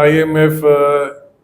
IMF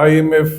IMF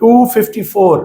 254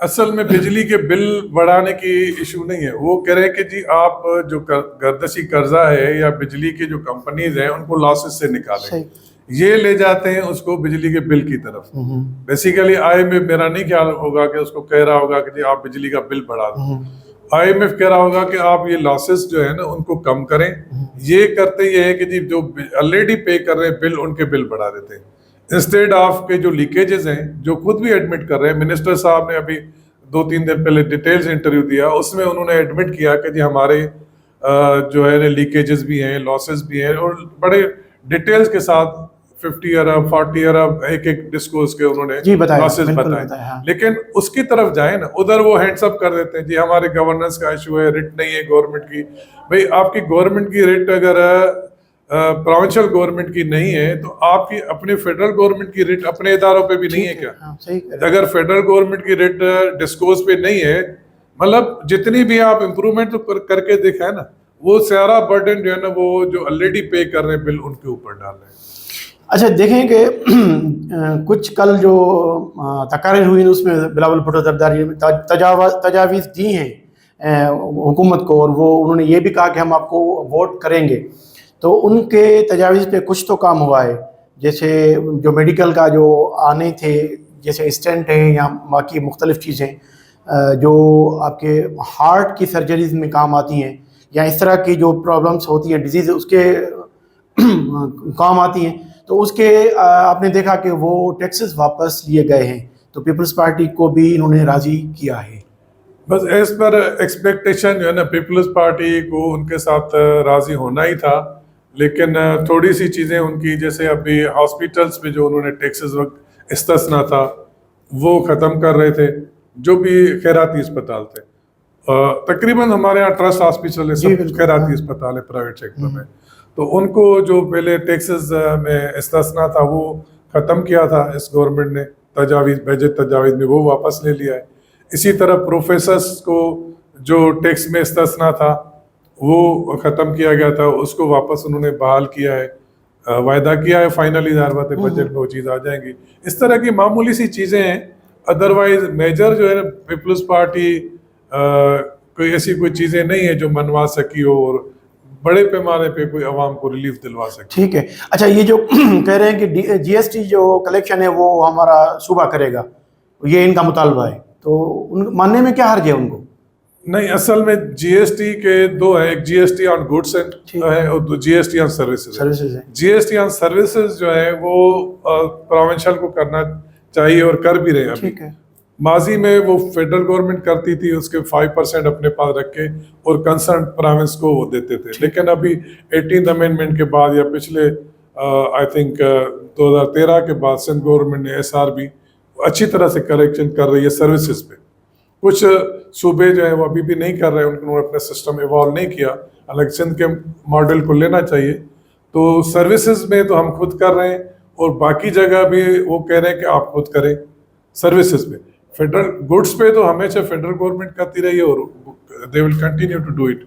اصل میں بجلی کے بل بڑھانے کی ایشو نہیں ہے. وہ کہہ رہے ہیں کہ جی آپ جو گردشی قرضہ ہے یا بجلی کی جو کمپنیز ہیں ان کو لاسز سے نکالیں, یہ لے جاتے ہیں اس کو بجلی کے بل کی طرف. بیسیکلی آئی ایم ایف, میرا نہیں خیال ہوگا کہ اس کو کہہ رہا ہوگا کہ جی آپ بجلی کا بل بڑھا دیں. آئی ایم ایف کہہ رہا ہوگا کہ آپ یہ لاسز جو ہے نا ان کو کم کریں. یہ کرتے یہ ہے کہ جی جو آلریڈی پے کر رہے ہیں بل, ان کے بل بڑھا دیتے ہیں انسٹیڈ آف کے جو لیکیجز ہیں, جو خود بھی ایڈمٹ کر رہے ہیں. منسٹر صاحب نے ابھی 2-3 دن پہلے ڈیٹیلز انٹرویو دیا, اس میں انہوں نے ایڈمٹ کیا کہ جی ہمارے جو ہے لیکیجز بھی ہیں, لاسز بھی ہیں, اور بڑے ڈیٹیلز کے ساتھ 50 ارب 40 ارب ایک ڈسکوز کے انہوں نے لاسز بتائے. لیکن اس کی طرف جائیں نا, ادھر وہ ہینڈس اپ کر دیتے ہیں جی ہمارے گورننس کا ایشو ہے, ریٹ نہیں ہے گورنمنٹ کی. بھئی آپ کی گورنمنٹ کی ریٹ اگر پروونشل گورنمنٹ کی نہیں ہے تو آپ کی اپنے فیڈرل گورنمنٹ کی ریٹ اپنے اداروں پہ بھی نہیں ہے کیا؟ اگر فیڈرل گورنمنٹ کی ریٹ ڈسکوز پہ نہیں ہے, مطلب جتنی بھی آپ امپرومنٹ کر کے دیکھیں نا, وہ سارا برڈن جو ہے نا وہ جو آلریڈی پے کر رہے ہیں بل ان کے اوپر ڈال رہے ہیں. اچھا دیکھیں کہ کچھ کل جو تقاریر ہوئی اس میں بلاول بھٹو زرداری تجاویز دی ہیں حکومت کو, اور وہ انہوں نے یہ بھی کہا کہ ہم آپ کو ووٹ کریں گے. تو ان کے تجاویز پہ کچھ تو کام ہوا ہے, جیسے جو میڈیکل کا جو آنے تھے, جیسے اسٹینٹ ہیں یا باقی مختلف چیزیں جو آپ کے ہارٹ کی سرجریز میں کام آتی ہیں, یا اس طرح کی جو پرابلمس ہوتی ہیں ڈیزیز اس کے کام آتی ہیں. تو اس کے آپ نے دیکھا کہ وہ ٹیکسز واپس لیے گئے ہیں, تو پیپلز پارٹی کو بھی انہوں نے راضی کیا ہے. بس ایز پر ایکسپیکٹیشن جو ہے نا پیپلز پارٹی کو ان کے ساتھ راضی ہونا ہی تھا, لیکن تھوڑی سی چیزیں ان کی, جیسے ابھی ہاسپیٹلس پہ جو انہوں نے ٹیکسز وقت استثنا تھا وہ ختم کر رہے تھے, جو بھی خیراتی اسپتال تھے. تقریباً ہمارے یہاں ٹرسٹ ہاسپٹل ہے, سب خیراتی اسپتال ہے پرائیویٹ سیکٹر میں, تو ان کو جو پہلے ٹیکسز میں استثنا تھا وہ ختم کیا تھا اس گورنمنٹ نے, تجاویز بجٹ تجاویز میں وہ واپس لے لیا ہے. اسی طرح پروفیسرز کو جو ٹیکس میں استثنا تھا وہ ختم کیا گیا تھا, اس کو واپس انہوں نے بحال کیا ہے, وعدہ کیا ہے فائنلی ظاہر بات ہے بجٹ میں وہ چیز آ جائیں گی. اس طرح کی معمولی سی چیزیں ہیں. ادروائز میجر جو ہے نا پیپلز پارٹی کوئی ایسی کوئی چیزیں نہیں ہیں جو منوا سکی ہو اور بڑے پیمانے پہ کوئی عوام کو ریلیف دلوا سکے. ٹھیک ہے. اچھا یہ جو کہہ رہے ہیں کہ جی ایس ٹی جو کلیکشن ہے وہ ہمارا صوبہ کرے گا, یہ ان کا مطالبہ ہے, تو ان ماننے میں کیا حرج ہے ان کو؟ نہیں, اصل میں جی ایس ٹی کے دو ہیں, ایک جی ایس ٹی آن گڈس ہے اور جی ایس ٹی آن سروسز ہے. جی ایس ٹی آن سروسز جو ہے وہ پروونشل کو کرنا چاہیے اور کر بھی رہے ہیں. ابھی ماضی میں وہ فیڈرل گورنمنٹ کرتی تھی, اس کے 5% اپنے پاس رکھ کے اور کنسرن پروونس کو وہ دیتے تھے. لیکن ابھی 18th امینڈمنٹ کے بعد یا پچھلے آئی تھنک 2013 کے بعد سندھ گورنمنٹ نے ایس آر بی اچھی طرح سے کریکشن کر رہی ہے سروسز پہ. کچھ صوبے جو ہیں وہ ابھی بھی نہیں کر رہے ہیں, انہوں نے اپنا سسٹم ایوالو نہیں کیا, حالانکہ سندھ کے ماڈل کو لینا چاہیے. تو سروسز میں تو ہم خود کر رہے ہیں, اور باقی جگہ بھی وہ کہہ رہے ہیں کہ آپ خود کریں سروسز میں. فیڈرل گڈس پہ تو ہمیشہ فیڈرل گورنمنٹ کرتی رہی ہے اور they will continue to do it.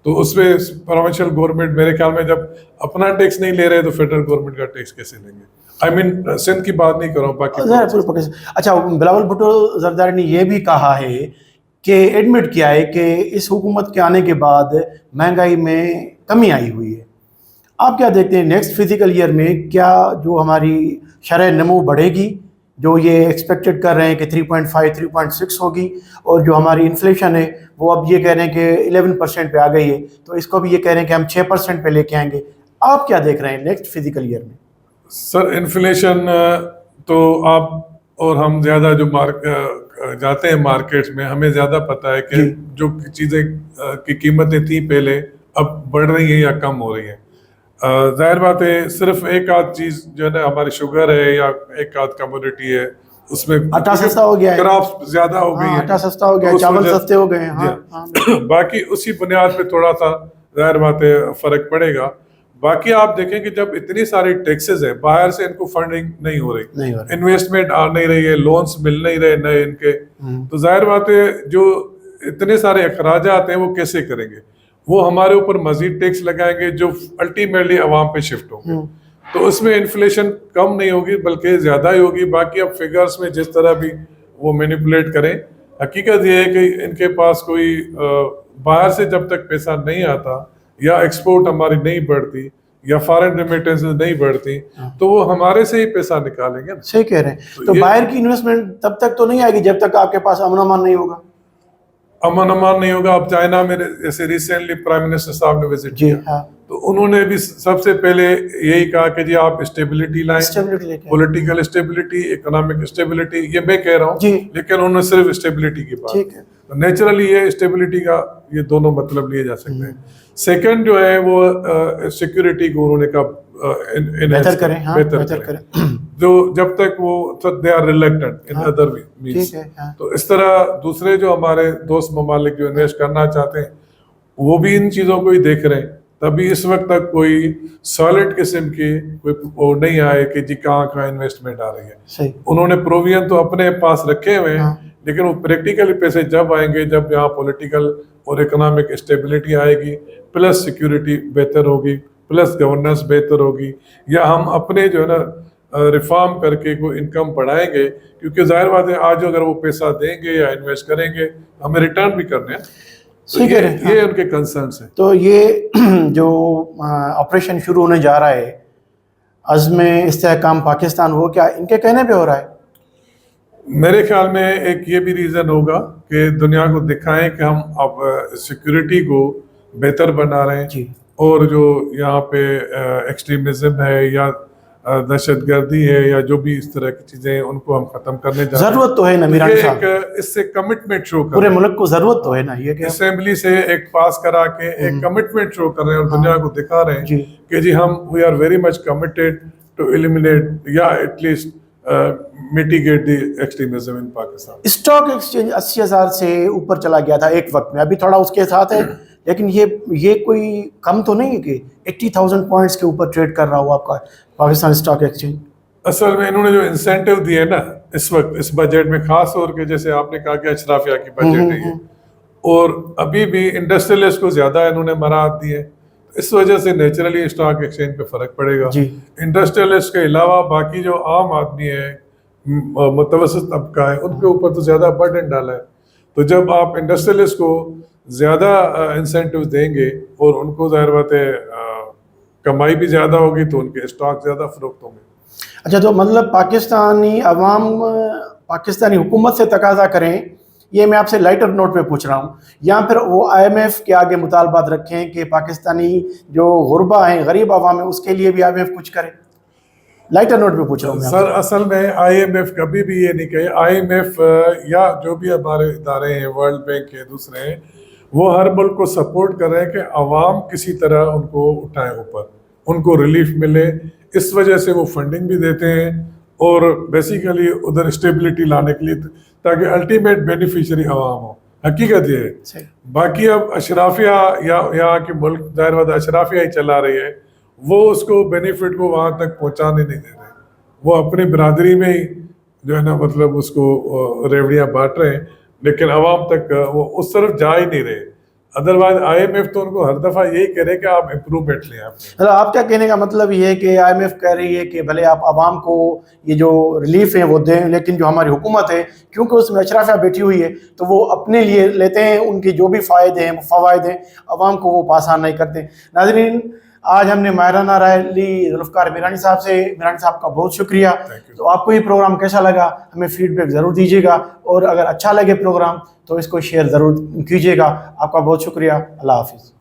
تو اس میں پروونشل گورنمنٹ میرے خیال میں جب اپنا ٹیکس نہیں لے رہے تو فیڈرل گورنمنٹ کا ٹیکس کیسے لیں گے؟ آئی مین سندھ کی بات نہیں کر رہا ہوں, باقی. اچھا بلاول بھٹو زرداری نے یہ بھی کہا ہے کہ ایڈمٹ کیا ہے کہ اس حکومت کے آنے کے بعد مہنگائی میں کمی آئی ہوئی ہے. آپ کیا دیکھتے ہیں نیکسٹ فزیکل ایئر میں کیا جو ہماری شرح نمو بڑھے گی, جو یہ ایکسپیکٹڈ کر رہے ہیں کہ 3.5 3.6 ہوگی, اور جو ہماری انفلیشن ہے وہ اب یہ کہہ رہے ہیں کہ 11% پہ آ گئی ہے, تو اس کو بھی یہ کہہ رہے ہیں کہ ہم 6% پہ لے کے آئیں گے. آپ کیا دیکھ رہے ہیں نیکسٹ فزیکل ایئر میں؟ سر انفلیشن تو آپ اور ہم زیادہ جو جاتے ہیں مارکیٹس میں, ہمیں زیادہ پتہ ہے کہ جو چیزیں کی قیمتیں تھیں پہلے اب بڑھ رہی ہیں یا کم ہو رہی ہیں. ظاہر بات ہے صرف ایک آدھ چیز جو ہے نا ہماری شوگر ہے یا ایک آدھ کموڈیٹی ہے, اس میں آٹا سستا ہو گیا ہے, کراپ زیادہ ہو گئی ہے, آٹا سستا ہو گیا, چاول سستے ہو گئے ہیں. باقی اسی بنیاد پہ تھوڑا سا ظاہر بات ہے فرق پڑے گا. باقی آپ دیکھیں کہ جب اتنی ساری ٹیکسز ہیں, باہر سے ان کو فنڈنگ نہیں ہو رہی, انویسٹمنٹ آ نہیں رہی ہے, لونز مل نہیں رہے نئے ان کے, تو ظاہر بات ہے جو اتنے سارے اخراجات ہیں وہ کیسے کریں گے؟ وہ ہمارے اوپر مزید ٹیکس لگائیں گے جو الٹیمیٹلی عوام پہ شفٹ ہوں گے. تو اس میں انفلیشن کم نہیں ہوگی بلکہ زیادہ ہی ہوگی. باقی اب فگرز میں جس طرح بھی وہ مینیپولیٹ کریں, حقیقت یہ ہے کہ ان کے پاس کوئی باہر سے جب تک پیسہ نہیں آتا یا ایکسپورٹ ہماری نہیں بڑھتی یا فارن ریمیٹنس نہیں بڑھتی تو وہ ہمارے سے ہی پیسہ نکالیں گے. صحیح کہہ رہے ہیں. تو باہر کی انویسٹمنٹ تب تک تو نہیں آئے گی جب تک آپ کے پاس امن امان نہیں ہوگا. امن امان نہیں ہوگا. اب چائنا میں جیسے ریسنٹلی پرائم منسٹر صاحب نے وزٹ کیا تو انہوں نے بھی سب سے پہلے یہی کہا کہ جی آپ اسٹیبلٹی لائیں, پولیٹیکل اسٹیبلٹی, اکنامک اسٹیبلٹی. یہ میں کہہ رہا ہوں لیکن انہوں نے صرف اسٹیبلٹی کی بات. نیچرلی یہ اسٹیبلٹی کا یہ دونوں مطلب لیے جا سکتے ہیں. سیکنڈ جو ہے وہ سیکورٹی کو انہوں نے کہا بہتر کریں جو جب تک وہ they are reluctant in other means. تو اس طرح دوسرے جو ہمارے دوست ممالک جو انویسٹ کرنا چاہتے ہیں وہ بھی ان چیزوں کو ہی دیکھ رہے ہیں. تبھی اس وقت تک کوئی سالڈ قسم کی کوئی وہ نہیں آئے کہ جی کہاں کہاں انویسٹمنٹ آ رہی ہے. انہوں نے پروویژن تو اپنے پاس رکھے ہوئے ہیں لیکن وہ پریکٹیکلی پیسے جب آئیں گے جب یہاں پولیٹیکل اور اکنامک اسٹیبلٹی آئے گی, پلس سیکیورٹی بہتر ہوگی, پلس گورننس بہتر ہوگی, یا ہم اپنے جو ہے نا ریفارم کر کے کوئی انکم بڑھائیں گے. کیونکہ ظاہر بات ہے آج اگر وہ پیسہ دیں گے یا انویسٹ کریں گے ہمیں ریٹرن بھی کرنے ہیں. یہ ان کے کنسرنس ہیں. تو یہ جو آپریشن شروع ہونے جا رہا ہے عزم استحکام پاکستان, وہ کیا ان کے کہنے پہ ہو رہا ہے؟ میرے خیال میں ایک یہ بھی ریزن ہوگا کہ دنیا کو دکھائیں کہ ہم اب سیکورٹی کو بہتر بنا رہے ہیں اور جو یہاں پہ ایکسٹریمزم ہے یا دہشت گردی ہے یا جو بھی اس طرح کی چیزیں ہیں ان کو ہم ختم کرنے جا رہے ہیں. ضرورت تو ہے نا میران صاحب, اس سے کمٹمنٹ شو کر پورے ملک کو ضرورت تو ہے نا یہ کہ اسمبلی سے ایک پاس کرا کے ایک کمٹمنٹ شو کر رہے ہیں اور دنیا کو دکھا رہے ہیں کہ جی ہم we are very much committed to eliminate یا at least mitigate the extremism in Pakistan. Stock exchange 80,000 سے اوپر چلا گیا تھا ایک وقت میں, ابھی تھوڑا اس کے ساتھ ہے لیکن یہ کوئی کم تو نہیں ہے کہ 80,000 پوائنٹس کے اوپر ٹریڈ کر رہا ہو آپ کا پاکستان اسٹاک ایکسچینج. اصل میں انہوں نے جو انسینٹیو دیے نا اس وقت اس بجٹ میں, خاص طور کے جیسے آپ نے کہا کہ اشرافیہ کی بجٹ ہے اور ابھی بھی انڈسٹریلسٹ کو زیادہ انہوں نے مراحت دی ہے, اس وجہ سے نیچرلی اسٹاک ایکسچینج پہ فرق پڑے گا. انڈسٹریلسٹ کے علاوہ باقی جو عام آدمی ہے, متوسط طبقہ ہے, ان کے اوپر تو زیادہ برڈن ڈالا ہے. تو جب آپ انڈسٹریلسٹ کو زیادہ انسینٹیو دیں گے اور ان کو ظاہر بات ہے کمائی بھی زیادہ ہوگی تو ان کے اسٹاک زیادہ فروخت ہوں گے. اچھا, تو مطلب پاکستانی عوام پاکستانی حکومت سے تقاضا کریں, یہ میں آپ سے لائٹر نوٹ پہ پوچھ رہا ہوں, یا پھر وہ IMF کے آگے مطالبات رکھیں کہ پاکستانی جو غربا ہیں, غریب عوام ہیں, اس کے لیے بھی IMF کچھ کرے؟ لائٹر نوٹ پہ پوچھ رہا ہوں سر. اصل میں IMF کبھی بھی یہ نہیں کہے. IMF یا جو بھی ہمارے ادارے ہیں, ورلڈ بینک کے دوسرے ہیں, وہ ہر ملک کو سپورٹ کر رہے ہیں کہ عوام کسی طرح ان کو اٹھائیں اوپر, ان کو ریلیف ملے. اس وجہ سے وہ فنڈنگ بھی دیتے ہیں اور بیسیکلی ادھر اسٹیبلٹی لانے کے لیے تاکہ الٹیمیٹ بینیفیشری عوام ہو. حقیقت یہ ہے. باقی اب اشرافیہ یا یہاں کے ملک ظاہر بات اشرافیہ ہی چلا رہی ہے, وہ اس کو بینیفٹ کو وہاں تک پہنچانے نہیں دے رہے. وہ اپنی برادری میں ہی جو ہے نا مطلب اس کو ریوڑیاں بانٹ رہے ہیں لیکن عوام تک وہ اس طرف جا ہی نہیں رہے. ادروائز IMF تو ان کو ہر دفعہ یہی کہہ رہے کہ آپ امپروومنٹ لیں. آپ کیا کہنے کا مطلب یہ ہے کہ IMF کہہ رہی ہے کہ بھلے آپ عوام کو یہ جو ریلیف ہیں وہ دیں, لیکن جو ہماری حکومت ہے کیونکہ اس میں اشرافیہ بیٹھی ہوئی ہے تو وہ اپنے لیے لیتے ہیں, ان کے جو بھی فائدے ہیں فوائد ہیں عوام کو وہ پاس آن نہیں کرتے. ناظرین, آج ہم نے ماہرانہ رائے لی ذوالفقار میرانی صاحب سے. میرانی صاحب کا بہت شکریہ. تو آپ کو یہ پروگرام کیسا لگا ہمیں فیڈ بیک ضرور دیجیے گا, اور اگر اچھا لگے پروگرام تو اس کو شیئر ضرور کیجیے گا. آپ کا بہت شکریہ. اللہ حافظ.